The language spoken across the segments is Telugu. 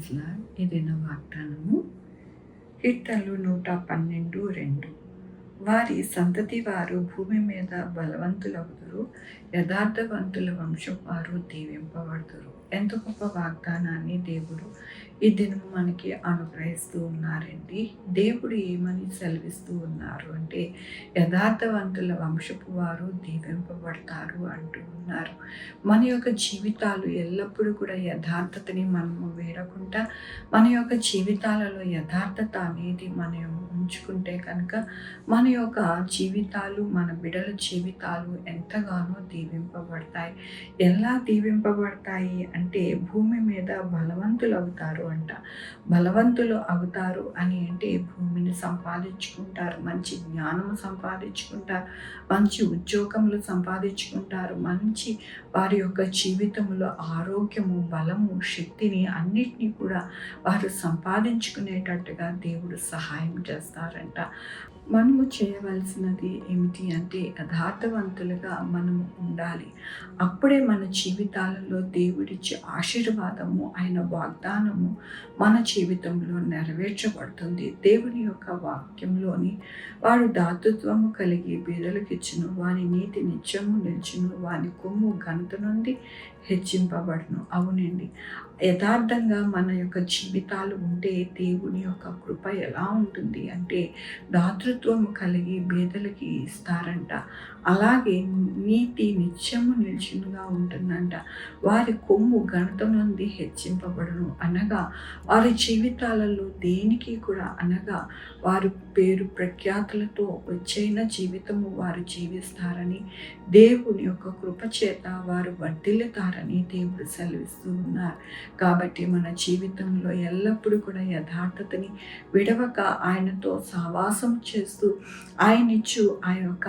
ప్రైజ్‌లా ఏదైన వాగ్దానము కీర్తనలు 112:2 వారి సంతతి వారు భూమి మీద బలవంతులగుదురు, యథార్థవంతుల వంశం వారు దీవింపబడుదురు. ఎంత గొప్ప వాగ్దానాన్ని దేవుడు ఈ దినము మనకి అనుగ్రహిస్తూ ఉన్నారండి. దేవుడు ఏమని సెలవిస్తూ ఉన్నారు అంటే, యథార్థవంతుల వంశపు వారు దీవింపబడతారు అంటూ ఉన్నారు. మన యొక్క జీవితాలు ఎల్లప్పుడూ కూడా యథార్థతని మనము వేడకుండా, మన యొక్క జీవితాలలో యథార్థత అనేది మనం ఉంచుకుంటే కనుక మన యొక్క జీవితాలు, మన బిడ్డల జీవితాలు ఎంతగానో దీవింపబడతాయి. ఎలా దీవింపబడతాయి అంటే, భూమి మీద బలవంతులు అవుతారు అంట. బలవంతులు అవుతారు అని అంటే భూమిని సంపాదించుకుంటారు, మంచి జ్ఞానము సంపాదించుకుంటారు, మంచి ఉద్యోగములు సంపాదించుకుంటారు, మంచి వారి యొక్క జీవితంలో ఆరోగ్యము, బలము, శక్తిని అన్నిటినీ కూడా వారు సంపాదించుకునేటట్టుగా దేవుడు సహాయం చేస్తారంట. మనము చేయవలసినది ఏమిటి అంటే, యథార్థవంతులుగా మనము ఉండాలి. అప్పుడే మన జీవితాలలో దేవుడిచ్చే ఆశీర్వాదము, ఆయన వాగ్దానము మన జీవితంలో నెరవేర్చబడుతుంది. దేవుని యొక్క వాక్యంలోని వాడు దాతృత్వము కలిగి బీదలకిచ్చును, వాని నీతి నిత్యము నిల్చును, వాని కొమ్ము ఘనత నుండి హెచ్చింపబడును. అవునండి, యథార్థంగా మన యొక్క జీవితాలు ఉంటే దేవుని యొక్క కృప ఎలా ఉంటుంది అంటే, దాతృత్వము కలిగి బీదలకి ఇస్తారంట. అలాగే నీతి నిత్యము నిలిచినగా ఉంటుందంట. వారి కొమ్ము ఘనత నుండి హెచ్చింపబడును అనగా, వారి జీవితాలలో దేనికి కూడా అనగా వారు పేరు ప్రఖ్యాతులతో వచ్చైన జీవితము వారు జీవిస్తారని, దేవుని యొక్క కృప చేత వారు వర్ధిల్లుతారని దేవుడు సెలవిస్తూ ఉన్నారు. కాబట్టి మన జీవితంలో ఎల్లప్పుడూ కూడా యథార్థతని విడవక ఆయనతో సహవాసం చేస్తూ ఆయనిచ్చు ఆ యొక్క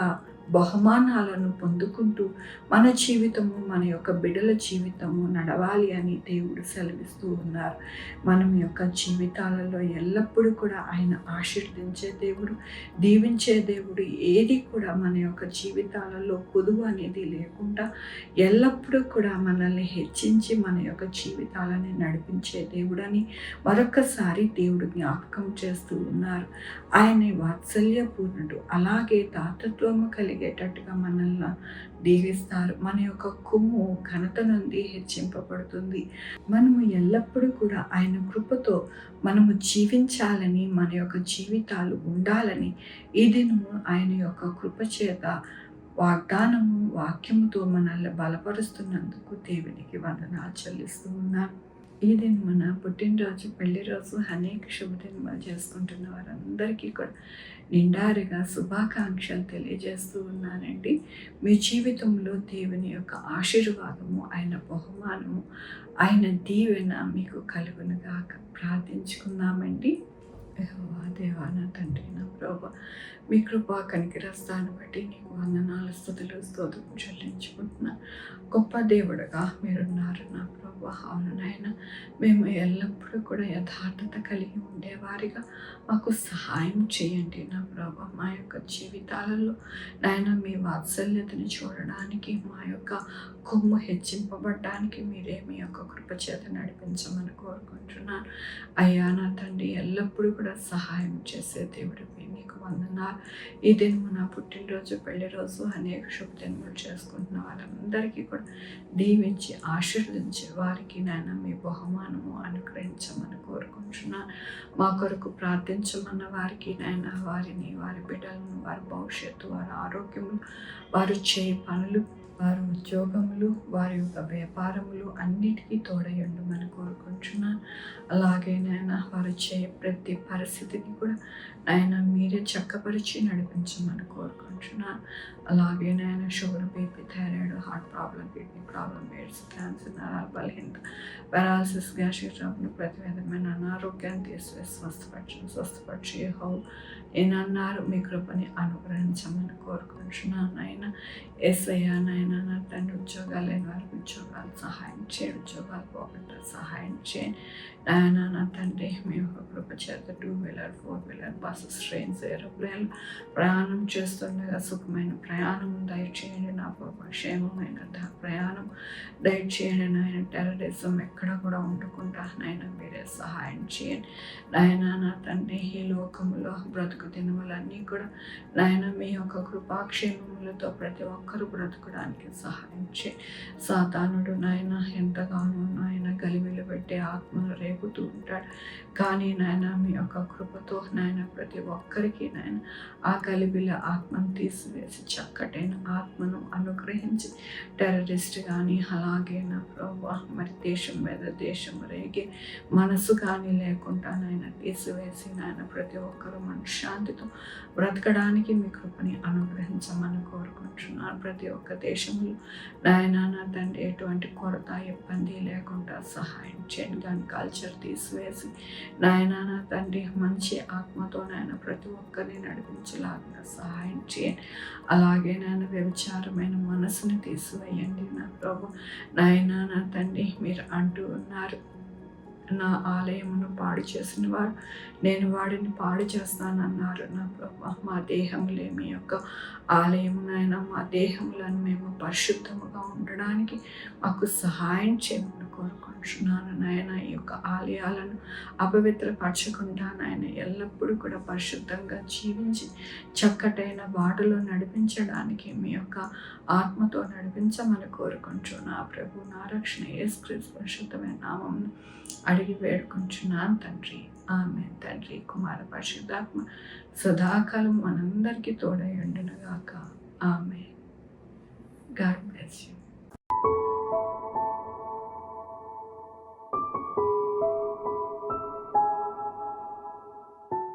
బహుమానాలను పొందుకుంటూ మన జీవితము, మన యొక్క బిడ్డల జీవితము నడవాలి అని దేవుడు సెలవిస్తూ ఉన్నారు. మనం యొక్క జీవితాలలో ఎల్లప్పుడూ కూడా ఆయన ఆశీర్వదించే దేవుడు, దీవించే దేవుడు. ఏది కూడా మన యొక్క జీవితాలలో కొదువు అనేది లేకుండా ఎల్లప్పుడూ కూడా మనల్ని హెచ్చించి మన యొక్క జీవితాలని నడిపించే దేవుడని మరొకసారి దేవుడు జ్ఞాపకం చేస్తూ ఉన్నారు. ఆయనే వాత్సల్యపూర్ణుడు, అలాగే దాతృత్వము కలిగేటట్టుగా మనల్ని దీవిస్తారు. మన యొక్క కొమ్ము ఘనత నుండి హెచ్చింపబడుతుంది. మనము ఎల్లప్పుడూ కూడా ఆయన కృపతో మనము జీవించాలని, మన యొక్క జీవితాలు ఉండాలని ఈ దినము ఆయన యొక్క కృప చేత వాగ్దానము, వాక్యముతో మనల్ని బలపరుస్తున్నందుకు దేవునికి వందనాలు చెల్లిస్తూ ఉన్నాను. ఈ దినం మన పుట్టినరోజు, పెళ్లి రోజు, అనేక శుభదినాలు చేసుకుంటున్న వారందరికీ కూడా నిండారుగా శుభాకాంక్షలు తెలియజేస్తూ ఉన్నానండి. మీ జీవితంలో దేవుని యొక్క ఆశీర్వాదము, ఆయన బహుమానము, ఆయన దీవెన మీకు కలుగునుగా ప్రార్థించుకుందామండి. యెహోవా దేవా, నా తండ్రి, నా ప్రభువా, మీ కృపా కనికరస్తాన్ని బట్టి నీకు వందనాలు, స్తుతులు, స్తోత్రం చెల్లించుకుంటున్నా. గొప్ప దేవుడుగా మీరున్నారు నా ప్రభువా. అవును నాయన, మేము ఎల్లప్పుడూ కూడా యథార్థత కలిగి ఉండేవారిగా మాకు సహాయం చేయండి నా ప్రభువా. మా యొక్క జీవితాలలో నాయన మీ వాత్సల్యతని చూడడానికి, మా యొక్క కొమ్ము హెచ్చింపబడడానికి మీరే మీ యొక్క కృప చేత నడిపించమని కోరుకుంటున్నాను. అయ్యా నా తండ్రి, ఎల్లప్పుడూ కూడా సహాయం చేసే దేవుడు నీకు వందనాలు. ఈ దినము నా పుట్టినరోజు, పెళ్లి రోజు, అనేక శుభదినములు చేసుకుంటున్న వాళ్ళందరికీ కూడా దీవించి ఆశీర్వదించి వారికి నాయన మీ బహుమానము అనుగ్రహించమని కోరుకుంటున్నాను. మా కొరకు ప్రార్థించమన్న వారికి నాయన వారిని, వారి బిడ్డలను, వారి భవిష్యత్తు, వారి ఆరోగ్యము, వారు చేయ పనులు, వారి ఉద్యోగములు, వారి యొక్క వ్యాపారములు అన్నిటికీ తోడయుండమని కోరుకుంటున్నాను. అలాగే నాయన వారు చేయ ప్రతి పరిస్థితిని కూడా నాయన మీరే చక్కపరిచి నడిపించమని కోరుకుంటున్నాను. అలాగే నాయన sugar, BP, thyroid, heart problem, kidney problem, AIDS, cancer, నరాల బలహీనత, పారాలసిస్, గ్యాస్ట్రిక్ ట్రబుల్, ప్రతి విధమైన అనారోగ్యాన్ని తీసివేసి స్వస్థపరిచి ఏనన్నారు మీ కృపని అనుగ్రహించమని కోరుకుంటున్నాను. ఆయన యేసయ్యా నాయన, నా తండ్రి, ఉద్యోగాలు లేని వారికి ఉద్యోగాలు సహాయం చేయండి, ఉద్యోగాలు పోగొట్ట సహాయం చేయండి నాయన. నా తండ్రి, మీ యొక్క కృప చేత 2 wheeler 4 wheeler bus strains aeroplane ప్రయాణం చేస్తుండగా సుఖమైన ప్రయాణం దయచేయండి నా ప్రభా. క్షేమమైన ప్రయాణం దయచేయండి నాయన. టెర్రరిజం ఎక్కడ కూడా ఉండకుండా నాయన మీరే సహాయం చేయండి నాయన. నా తండ్రి ఈ లోకములో బ్రతుకు దినములన్నీ కూడా నాయన మీ యొక్క కృపాక్షేమములతో ప్రతి ఒక్కరూ బ్రతకడానికి సహాయం చేయండి. సాతానుడు నాయన ఎంతగానో నాయన గలిబిలు పెట్టే ఆత్మను రేపుతూ ఉంటాడు. కానీ నాయన మీ యొక్క కృపతో నాయన ప్రతి ఒక్కరికి నాయన ఆ గలిబిల ఆత్మను తీసివేసి చక్కటైన ఆత్మను అనుగ్రహించి టెర్రరిస్ట్ కానీ అలాగే నా ప్రభా మరి దేశం మీద దేశం రేగే మనసు కానీ లేకుండా నాయన తీసివేసి నాయన ప్రతి ఒక్కరూ మనశ్శాంతితో బ్రతకడానికి మీ కృపని అనుగ్రహించమని కోరుకుంటున్నాను. ప్రతి ఒక్క దేశంలో నాయన నా తండ్రి ఎటువంటి కొరత ఇబ్బంది లేకుండా సహాయం చేయండి. దాని కల్చర్ తీసివేసి నాయన నా తండ్రి మంచి ఆత్మతో నాయన ప్రతి ఒక్కరిని నడిపించలాగా సహాయం చేయండి. అలాగే నాయన వ్యభిచారమైన మనసుని తీసివేయండి నా ప్రభు. నాయన నా తండ్రి మీరు అంటూ ఉన్నారు, నా ఆలయమును పాడు చేసిన వారు నేను వాడిని పాడు చేస్తానన్నారు నా ప్రభా. మా దేహములే మీ యొక్క ఆలయమునైనా మా దేహములను మేము పరిశుద్ధముగా ఉండడానికి మాకు సహాయం చేయమని కోరుకుంటున్నాను నాయన. ఈ యొక్క ఆలయాలను అపవిత్రపరచకుండా నాయన ఎల్లప్పుడూ కూడా పరిశుద్ధంగా జీవించి చక్కటైన బాటలో నడిపించడానికి మీ యొక్క ఆత్మతో నడిపించమని కోరుకుంటున్నా ప్రభు. నా రక్షణ యేసుక్రీస్తు పరిశుద్ధమైన నామమును అడిగి వేడుకుంటున్నాను తండ్రి. ఆమేన్. తండ్రి కుమార పరిశుద్ధాత్మ సదాకాలం మనందరికీ తోడై ఉండునుగాక. ఆమేన్. God bless you.